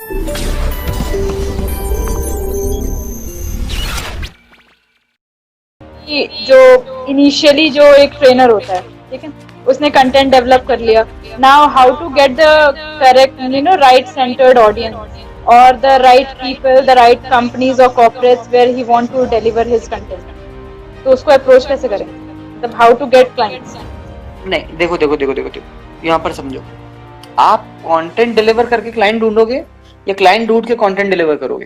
कि जो इनिशियली जो एक ट्रेनर होता है, ठीक है, उसने कंटेंट डेवलप कर लिया. Now how to get the correct right centered audience और the right people, the right companies और corporates where he want to deliver his content. तो उसको अप्रोच कैसे करें, मतलब हाउ टू गेट क्लाइंट्स. नहीं, देखो देखो देखो देखो देखो, यहाँ पर समझो, आप कंटेंट डिलीवर करके क्लाइंट ढूंढोगे या क्लाइंट ढूंढ के कंटेंट डिलीवर करोगे?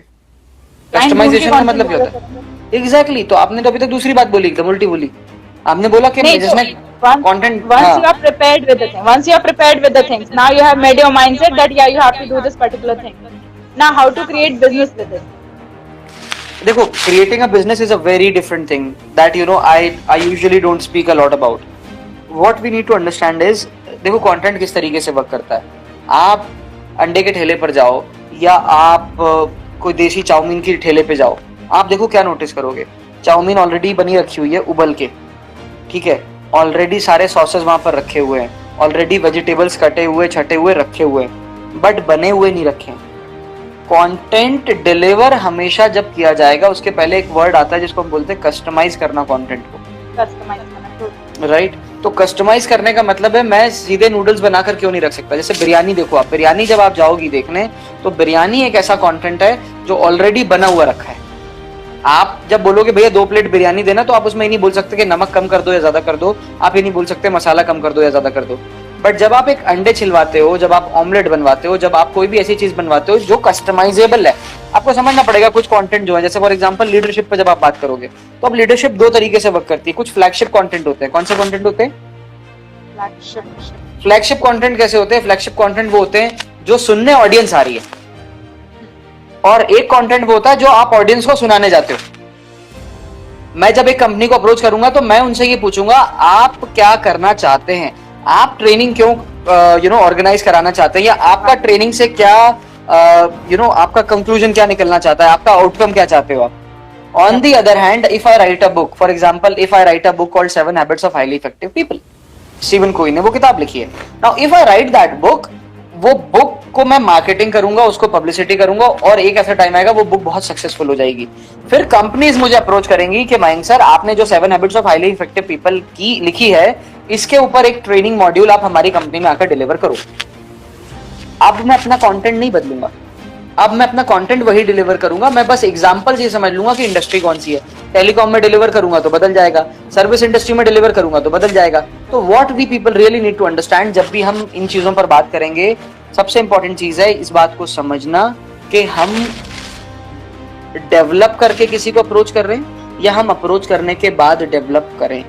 कस्टमाइजेशन का मतलब क्या होता है? एग्जैक्टली, तो आपने तो अभी तक दूसरी बात बोली, एकदम उल्टी बोली. आपने बोला कि जिसमें content, once you are prepared with the thing, once you are prepared with the things, now you have made your mindset that yeah, you have to do this particular thing. Now how to create business with it? देखो, creating a business is a very different thing that I usually don't speak a lot about. What we need to understand is, देखो content किस तरीके से work करता है. आप अंडे के ठेले पर जाओ या आप कोई देसी चाउमीन की ठेले पे जाओ, आप देखो क्या नोटिस करोगे. चाउमीन ऑलरेडी बनी रखी हुई है उबल के, ठीक है, ऑलरेडी सारे सॉसेस वहां पर रखे हुए हैं, ऑलरेडी वेजिटेबल्स कटे हुए छटे हुए रखे हुए हैं, बट बने हुए नहीं रखे. कंटेंट डिलीवर हमेशा जब किया जाएगा उसके पहले एक वर्ड आता है जिसको हम बोलते हैं कस्टमाइज करना कंटेंट को. कस्टमाइज करना, राइट. तो कस्टमाइज करने का मतलब है, मैं सीधे नूडल्स बनाकर क्यों नहीं रख सकता. जैसे बिरयानी, देखो आप बिरयानी जब आप जाओगी देखने, तो बिरयानी एक ऐसा कंटेंट है जो ऑलरेडी बना हुआ रखा है. आप जब बोलोगे भैया 2 प्लेट बिरयानी देना, तो आप उसमें ये नहीं बोल सकते कि नमक कम कर दो या ज्यादा कर दो, आप ये नहीं बोल सकते मसाला कम कर दो या ज्यादा कर दो. बट जब आप एक अंडे छिलवाते हो, जब आप ऑमलेट बनवाते हो, जब आप कोई भी ऐसी चीज बनवाते हो जो कस्टमाइजेबल है, आपको समझना पड़ेगा कुछ कंटेंट जो है. जैसे फॉर एग्जांपल लीडरशिप पे जब आप बात करोगे, तो अब लीडरशिप 2 तरीके से वर्क करती है. कुछ फ्लैगशिप कंटेंट होते हैं. कौन से कंटेंट होते हैं? फ्लैगशिप कंटेंट कैसे होते हैं? फ्लैगशिप कंटेंट वो होते हैं जो सुनने ऑडियंस आ रही है, और एक कंटेंट वो होता है जो आप ऑडियंस को सुनाने जाते हो. मैं जब एक कंपनी को अप्रोच करूंगा तो मैं उनसे ये पूछूंगा, आप क्या करना चाहते हैं, आप ट्रेनिंग क्यों ऑर्गेनाइज कराना चाहते हैं, या आपका ट्रेनिंग से क्या आपका कंक्लूजन क्या निकलना चाहता है, आपका आउटकम क्या चाहते हो आप. On the other hand, if I right a book, for example if I right a book called 7 habits of highly effective people, Steven कोई ने वो किताब लिखी है. Now if I right that book, वो बुक को मैं मार्केटिंग करूंगा, उसको पब्लिसिटी करूंगा, और एक ऐसा टाइम आएगा वो बुक बहुत सक्सेसफुल हो जाएगी. फिर कंपनीज मुझे अप्रोच करेंगी कि मयंक सर, आपने जो 7 habits of highly effective people की लिखी है, इसके ऊपर एक ट्रेनिंग मॉड्यूल आप हमारी कंपनी में आकर डिलीवर करो. अब मैं अपना कंटेंट नहीं बदलूंगा, अब मैं अपना कंटेंट वही डिलीवर करूंगा. मैं बस एग्जांपल से समझ लूंगा कि इंडस्ट्री कौन सी है. टेलीकॉम में डिलीवर करूंगा तो बदल जाएगा, सर्विस इंडस्ट्री में डिलीवर करूंगा तो बदल जाएगा. तो what we people really need to understand, जब भी हम इन चीजों पर बात करेंगे, सबसे इंपॉर्टेंट चीज है इस बात को समझना कि हम डेवलप करके किसी को अप्रोच कर रहे हैं या हम अप्रोच करने के बाद डेवलप करें.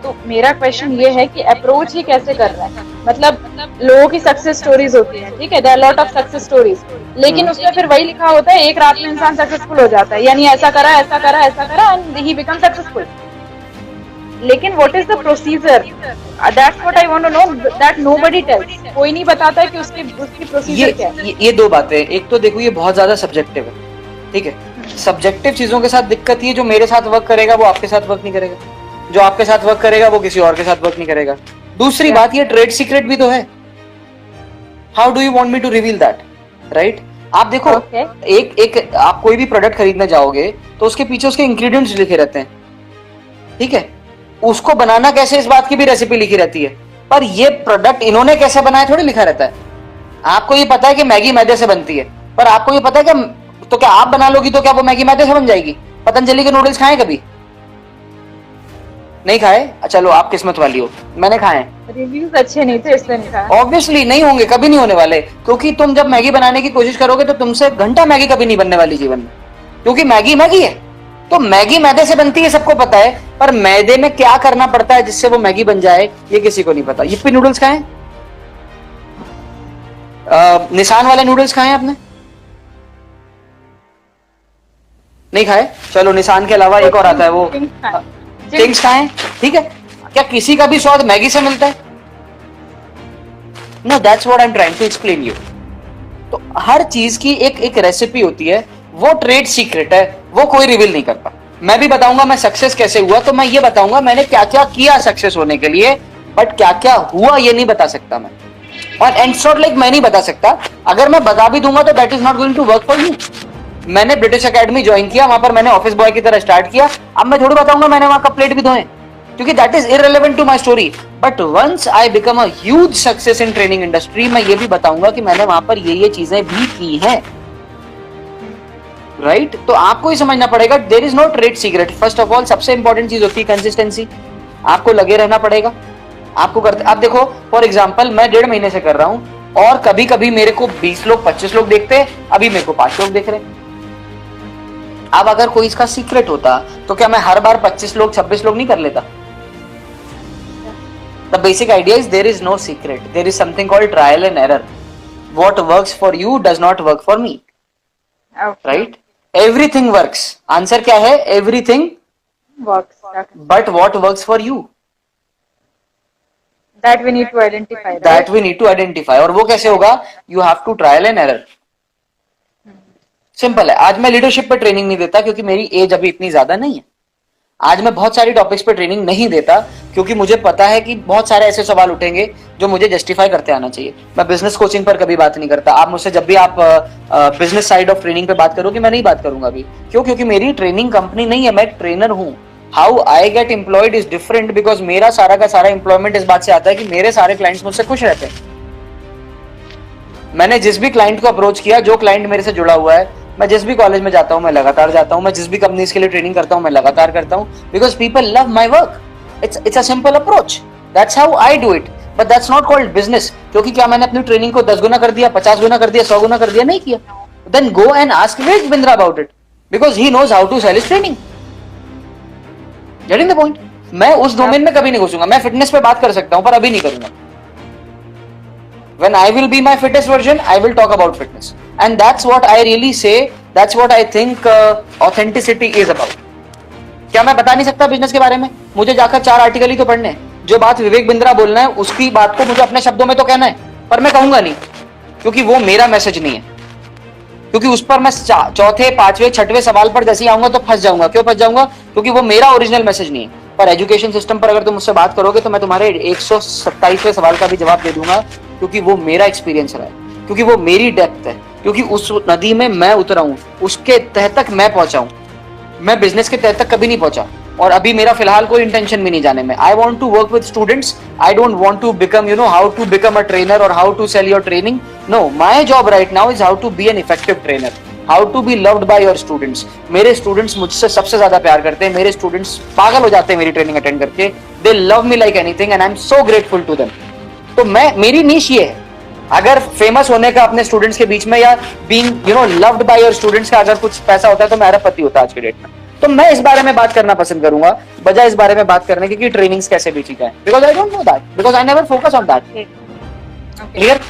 तो मेरा क्वेश्चन ये है कि अप्रोच ही कैसे कर रहा है. मतलब लोगों की सक्सेस स्टोरीज होती है, ठीक है, there are lot of success stories, लेकिन उसमें फिर वही लिखा होता है एक रात में इंसान सक्सेसफुल हो जाता है, यानी ऐसा करा ऐसा करा ऐसा करा एंड ही बिकम सक्सेसफुल. लेकिन what is the procedure, that's what I want to know, that nobody tells. कोई नहीं बताता है कि उसकी प्रोसीजर क्या है. ये 2 बातें, एक तो देखो ये बहुत ज्यादा सब्जेक्टिव है, ठीक है. सब्जेक्टिव चीजों के साथ दिक्कत ये, जो मेरे साथ वर्क करेगा वो आपके साथ वर्क नहीं करेगा, जो आपके साथ वर्क करेगा वो किसी और के साथ वर्क नहीं करेगा. दूसरी बात, ये ट्रेड सीक्रेट भी तो है. How do you want me to reveal that, right. आप देखो, एक आप कोई भी प्रोडक्ट खरीदने जाओगे तो उसके पीछे उसके इंग्रेडिएंट्स लिखे रहते हैं, ठीक है. उसको बनाना कैसे, इस बात की भी रेसिपी लिखी रहती है, पर ये प्रोडक्ट इन्होंने कैसे बनाया थोड़ी लिखा रहता है. आपको ये पता है कि मैगी मैदे से बनती है, पर आपको ये पता है कि, तो क्या आप बना लोगी तो क्या वो मैगी मैदे से बन जाएगी? पतंजलि के नूडल्स खाए कभी? नहीं खाए? चलो आप किस्मत वाली हो, मैंने खाए हैं. रिव्यूज अच्छे नहीं थे इसलिए नहीं खाया. ऑब्वियसली नहीं होंगे, कभी नहीं होने वाले, क्योंकि तुम जब मैगी बनाने की कोशिश करोगे तो तुमसे घंटा मैगी कभी नहीं बनने वाली जीवन में, क्योंकि मैगी मैगी है. तो मैगी मैदे से बनती है, सबको पता है, पर मैदे में क्या करना पड़ता है जिससे वो मैगी बन जाए, ये किसी को नहीं पता. यिप्पी नूडल्स खाए? निशान वाले नूडल्स खाए आपने? नहीं खाए? चलो निशान के अलावा एक और आता है, वो चिंग्स खाए, ठीक है. क्या किसी का भी स्वाद मैगी से मिलता है? No, that's what I am trying to explain you. तो हर चीज की एक रेसिपी होती है, वो ट्रेड सीक्रेट है, वो कोई रिवील नहीं करता. मैं भी बताऊंगा मैं सक्सेस कैसे हुआ, तो मैं ये बताऊंगा मैंने क्या क्या किया सक्सेस होने के लिए, बट क्या क्या हुआ ये नहीं बता सकता मैं. और एंड शॉट लाइक मैं नहीं बता सकता, अगर मैं बता भी दूंगा तो that is not going to work for you. मैंने ब्रिटिश एकेडमी ज्वाइन किया, वहां पर मैंने ऑफिस बॉय की तरह स्टार्ट किया, अब मैं थोड़ी बताऊंगा मैंने वहां कप प्लेट भी धोए, क्योंकि that is irrelevant to my story. But once I become a huge success in training industry, मैं ये भी बताऊंगा कि मैंने वहां पर ये चीजें भी की हैं, राइट? तो आपको ही समझना पड़ेगा, there is no trade secret. First of all सबसे इंपॉर्टेंट चीज होती है कंसिस्टेंसी, आपको लगे रहना पड़ेगा, आपको करते। अब देखो फॉर एग्जांपल मैं 1.5 महीने से कर रहा हूं और कभी कभी मेरे को 20 लोग 25 लोग देखते हैं, अभी मेरे को 5 लोग देख रहे हैं। अब अगर कोई इसका सीक्रेट होता तो क्या मैं हर बार 25 लोग 26 लोग नहीं कर लेता? The basic idea is there is no secret, there is something called trial and error. What works for you does not work for me, right? Everything works, answer क्या है? Everything works, but what works for you, that we need to identify, that we need to identify. और वो कैसे होगा? You have to trial and error. Simple है। आज मैं leadership पे ट्रेनिंग नहीं देता क्योंकि मेरी एज अभी इतनी ज्यादा नहीं है। आज मैं बहुत सारी टॉपिक्स पे ट्रेनिंग नहीं देता क्योंकि मुझे पता है कि बहुत सारे ऐसे सवाल उठेंगे जो मुझे जस्टिफाई करते आना चाहिए। मैं बिजनेस कोचिंग पर कभी बात नहीं करता। आप मुझसे जब भी आप बिजनेस साइड ऑफ ट्रेनिंग पे बात करोगे, मैं नहीं बात करूंगा अभी। क्यों? क्योंकि मेरी ट्रेनिंग कंपनी नहीं है, मैं एक ट्रेनर हूं। How I get employed is different, because मेरा सारा का सारा एम्प्लॉयमेंट इस बात से आता है कि मेरे सारे क्लाइंट्स मुझसे खुश रहते हैं। मैंने जिस भी क्लाइंट को अप्रोच किया, जो क्लाइंट मेरे से जुड़ा हुआ है, मैं जिस भी कॉलेज में जाता हूं मैं लगातार जाता हूं, मैं जिस भी कंपनीज के लिए ट्रेनिंग करता हूं मैं लगातार करता हूं, because people love my work. It's a simple approach, that's how I do it, but that's not called business. क्योंकि क्या मैंने अपनी ट्रेनिंग को 10 गुना कर दिया, 50 गुना कर दिया, 100 गुना कर दिया? नहीं किया। Then go and ask Vivek Bindra about it, because he knows how to sell his training. Getting the point? मैं उस डोमेन में कभी नहीं घुसूंगा। मैं फिटनेस पे बात कर सकता हूं पर अभी नहीं करूंगा। When I will be my fittest version, I will talk about fitness, and that's what I really say. That's what I think authenticity is about. क्या मैं बता नहीं सकता बिजनेस के बारे में? मुझे जाकर 4 आर्टिकल ही तो पढ़ने हैं। जो बात विवेक बिंद्रा बोलना है उसकी बात को मुझे अपने शब्दों में तो कहना है, पर मैं कहूंगा नहीं क्योंकि वो मेरा मैसेज नहीं है। क्योंकि उस पर मैं चौथे, पांचवें, छठवें सवाल पर जैसे ही आऊंगा तो फंस जाऊंगा। क्यों फंस जाऊंगा? क्योंकि वो मेरा ओरिजिनल मैसेज नहीं है। पर एजुकेशन सिस्टम पर अगर तुम मुझसे बात करोगे तो मैं तुम्हारे 127वें सवाल का भी जवाब दे दूंगा, क्योंकि वो मेरा एक्सपीरियंस रहा है, क्योंकि वो मेरी डेप्थ है, क्योंकि उस नदी में मैं उतरा हूं, उसके तह तक मैं पहुंचा हूं। मैं बिजनेस के तह तक कभी नहीं पहुंचा और अभी मेरा फिलहाल कोई इंटेंशन भी नहीं जाने में। I want to work with students, I don't want to become how to become a trainer और how to sell your training. No, my job right now is how to be an effective trainer, how to be loved by your students. मेरे students मुझसे सबसे ज्यादा प्यार करते हैं, मेरे students पागल हो जाते हैं मेरी ट्रेनिंग अटेंड करके। They love me like anything and I am so grateful to them. तो मेरी नीश ये है, अगर फेमस होने का अपने स्टूडेंट्स के बीच में या being loved by your students का अगर कुछ पैसा होता है तो मैं अरबपति होता आज के डेट में। तो मैं इस बारे में बात करना पसंद करूंगा बजाय इस बारे में बात करने की कि ट्रेनिंग्स कैसे बेची जाए, because I don't know that, because I never focus on that. Clear?